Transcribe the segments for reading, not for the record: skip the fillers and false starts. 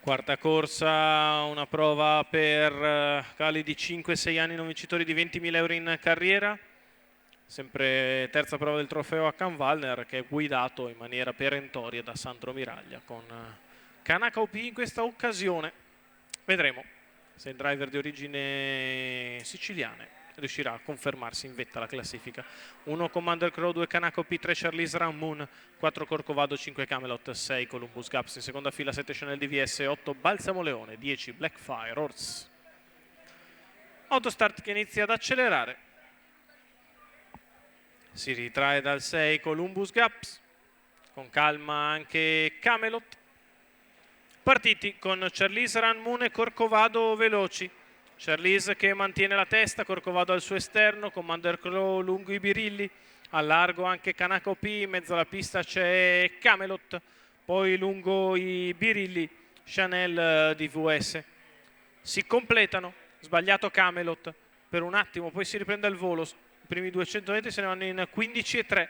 Quarta corsa, una prova per cali di 5-6 anni non vincitori di 20.000 euro in carriera. Sempre terza prova del trofeo a Canvalner, che è guidato in maniera perentoria da Sandro Miraglia con Kanaka OP in questa occasione. Vedremo se il driver di origine siciliane riuscirà a confermarsi in vetta alla classifica. 1 Commander Crow, 2 Kanaka OP, 3 Charlize Ramon, 4 Corcovado, 5 Camelot, 6 Columbus Gaps in seconda fila, 7 Chanel DVS, 8 Balsamo Leone, 10 Blackfire Horse. Autostart che inizia ad accelerare. Si ritrae dal 6 Columbus Gaps, con calma anche Camelot. Partiti con Charlize Ramon e Corcovado veloci. Charlize che mantiene la testa, Corcovado al suo esterno, Commander Crow lungo i birilli, a largo anche Kanaka OP, in mezzo alla pista c'è Camelot, poi lungo i birilli Chanel DVS. Si completano, sbagliato Camelot per un attimo, poi si riprende al volo, i primi 200 metri se ne vanno in 15,3.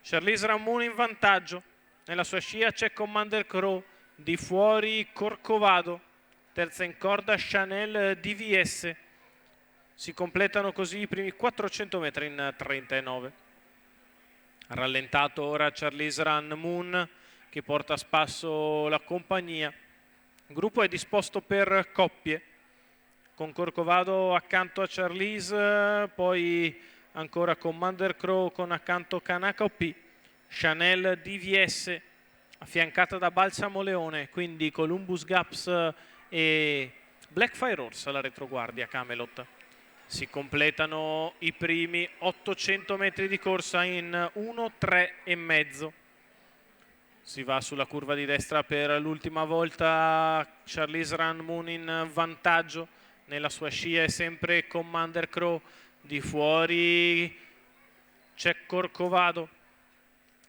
Charlize Ramon in vantaggio, nella sua scia c'è Commander Crow, di fuori Corcovado, terza in corda Chanel DVS. Si completano così i primi 400 metri in 39. Rallentato ora Charlize Ramon che porta a spasso la compagnia. Il gruppo è disposto per coppie, con Corcovado accanto a Charlize, poi ancora Commander Crow con accanto Kanaka OP, Chanel DVS affiancata da Balsamo Leone, quindi Columbus Gaps e Blackfire Horse alla retroguardia Camelot. Si completano i primi 800 metri di corsa in 1,3 e mezzo. Si va sulla curva di destra per l'ultima volta, Charlize Ramon in vantaggio, nella sua scia è sempre Commander Crow, di fuori c'è Corcovado,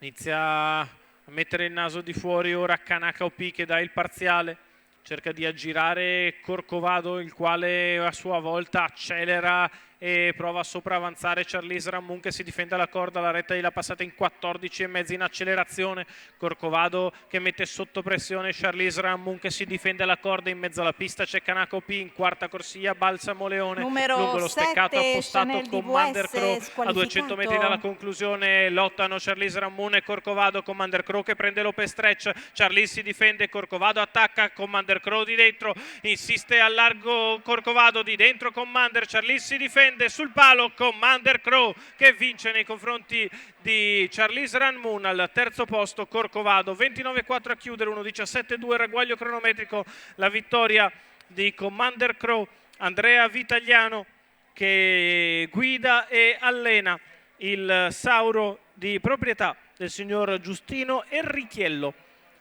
inizia a mettere il naso di fuori ora Kanaka OP che dà il parziale. Cerca di aggirare Corcovado, il quale a sua volta accelera e prova a sopravanzare Charlize Ramon che si difende alla corda, la retta gliela passata in 14,5 in accelerazione. Corcovado che mette sotto pressione Charlize Ramon che si difende alla corda, in mezzo alla pista c'è Kanaka OP, in quarta corsia Balsamo Leone, lungo lo steccato appostato Commander Crow. A 200 metri dalla conclusione lottano Charlize Ramon e Corcovado. Commander Crow che prende l'open stretch, Charlize si difende, Corcovado attacca, Commander Crow di dentro, insiste al largo Corcovado, di dentro Commander, Charlize si difende sul palo, Commander Crow che vince nei confronti di Charlize Ramon. Al terzo posto Corcovado, 29,4 a chiudere, 1,17,2 ragguaglio cronometrico, la vittoria di Commander Crow. Andrea Vitagliano che guida e allena il Sauro di proprietà del signor Giustino Enrichiello.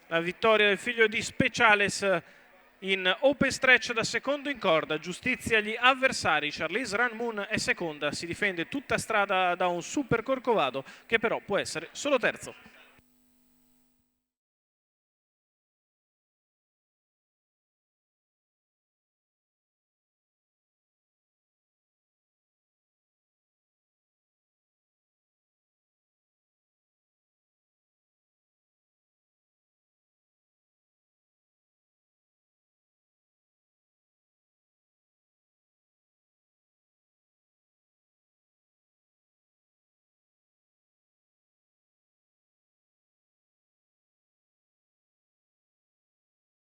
La vittoria del figlio di Speciales in open stretch da secondo in corda, giustizia agli avversari. Charlize Ramon è seconda, si difende tutta strada da un super Corcovado che però può essere solo terzo.